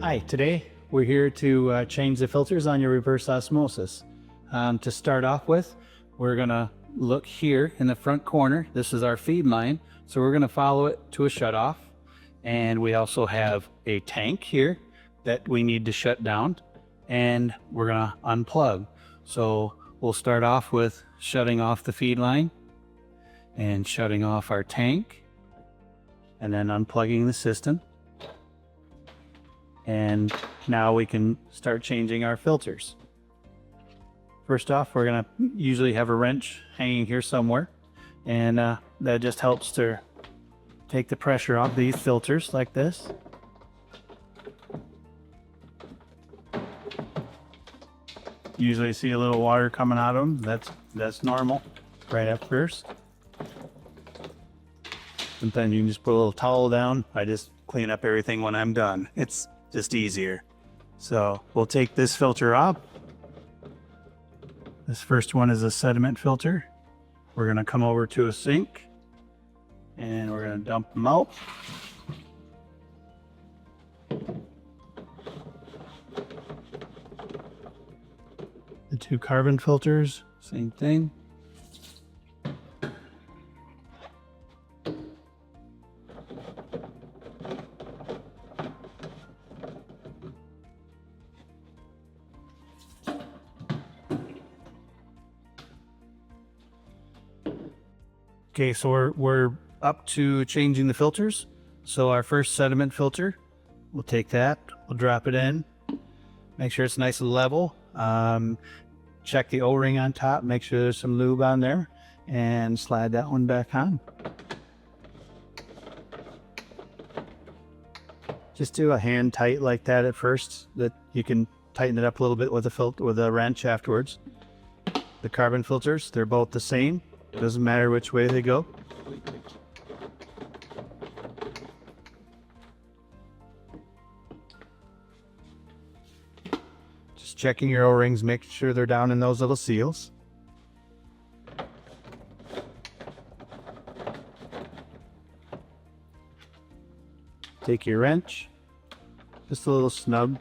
Hi, today we're here to change the filters on your reverse osmosis. To start off with, we're gonna look here in the front corner. This is our feed line, so we're gonna follow it to a shutoff. And we also have a tank here that we need to shut down, and we're gonna unplug. So we'll start off with shutting off the feed line and shutting off our tank, and then unplugging the system. And now we can start changing our filters. First off, we're gonna usually have a wrench hanging here somewhere, and that just helps to take the pressure off these filters like this. Usually see a little water coming out of them. That's normal right at first. Sometimes you can just put a little towel down. I just clean up everything when I'm done. It's just easier. So we'll take this filter off. This first one is a sediment filter. We're gonna come over to a sink and we're gonna dump them out. The two carbon filters, same thing. Okay, so we're up to changing the filters. So our first sediment filter, we'll take that, we'll drop it in, make sure it's nice and level. Check the O-ring on top, make sure there's some lube on there, and slide that one back on. Just do a hand tight like that at first, that you can tighten it up a little bit with a wrench afterwards. The carbon filters, they're both the same. Doesn't matter which way they go. Just checking your O-rings, make sure they're down in those little seals. Take your wrench, just a little snug.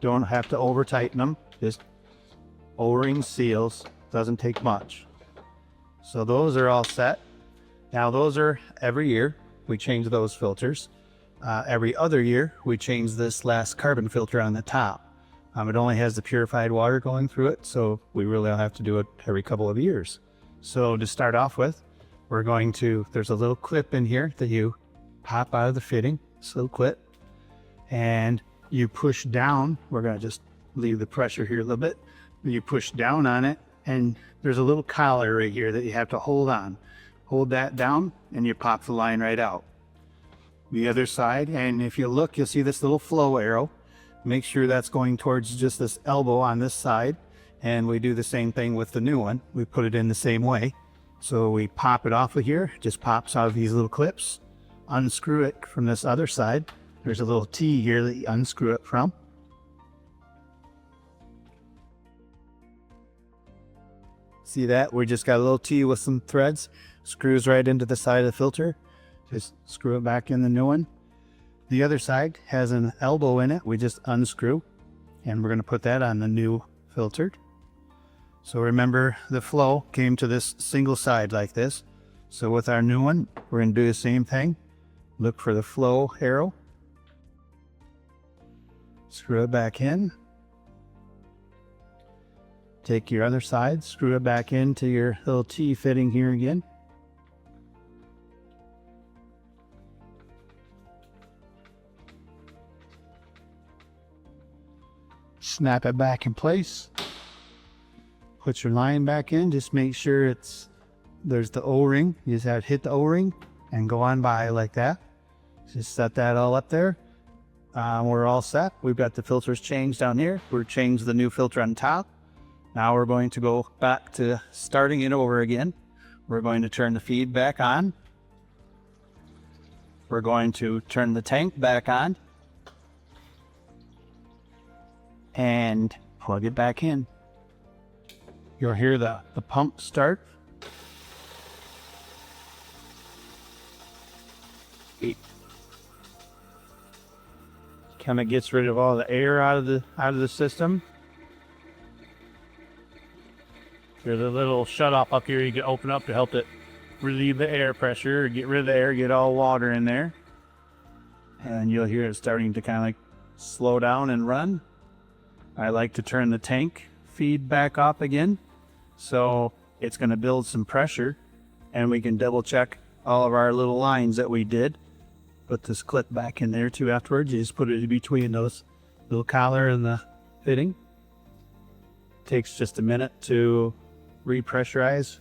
Don't have to over tighten them. Just O-ring seals, doesn't take much. So those are all set. Now those are every year we change those filters. Every other year we change this last carbon filter on the top. It only has the purified water going through it, so we really don't have to do it every couple of years. So to start off with, there's a little clip in here that you pop out of the fitting, this little clip, and you push down. We're gonna just leave the pressure here a little bit. You push down on it, and there's a little collar right here that you have to hold on. Hold that down and you pop the line right out. The other side, and if you look, you'll see this little flow arrow. Make sure that's going towards just this elbow on this side. And we do the same thing with the new one. We put it in the same way. So we pop it off of here, it just pops out of these little clips. Unscrew it from this other side. There's a little T here that you unscrew it from. See that? We just got a little T with some threads. Screws right into the side of the filter. Just screw it back in the new one. The other side has an elbow in it. We just unscrew. And we're going to put that on the new filter. So remember, the flow came to this single side like this. So with our new one, we're going to do the same thing. Look for the flow arrow. Screw it back in. Take your other side, screw it back into your little T fitting here again. Snap it back in place. Put your line back in. Just make sure there's the O-ring. You just have to hit the O-ring and go on by like that. Just set that all up there. We're all set. We've got the filters changed down here. We're changed the new filter on top. Now we're going to go back to starting it over again. We're going to turn the feed back on. We're going to turn the tank back on and plug it back in. You'll hear the pump start. Kind of gets rid of all the air out of the system. There's a little shut off up here you can open up to help it relieve the air pressure, or get rid of the air, get all water in there. And you'll hear it starting to kind of like slow down and run. I like to turn the tank feed back off again, so it's going to build some pressure, and we can double check all of our little lines that we did. Put this clip back in there too afterwards. You just put it in between those little collar and the fitting. Takes just a minute to repressurize.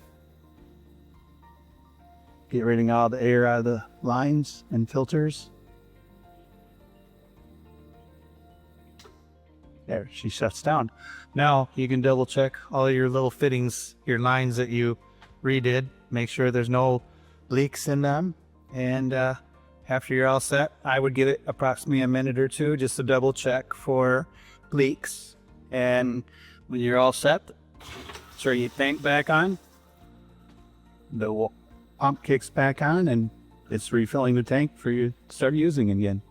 Get rid of all the air out of the lines and filters. There, she shuts down. Now you can double check all your little fittings, your lines that you redid. Make sure there's no leaks in them. And after you're all set, I would give it approximately a minute or two just to double check for leaks. And when you're all set, turn your tank back on. The pump kicks back on and it's refilling the tank for you to start using again.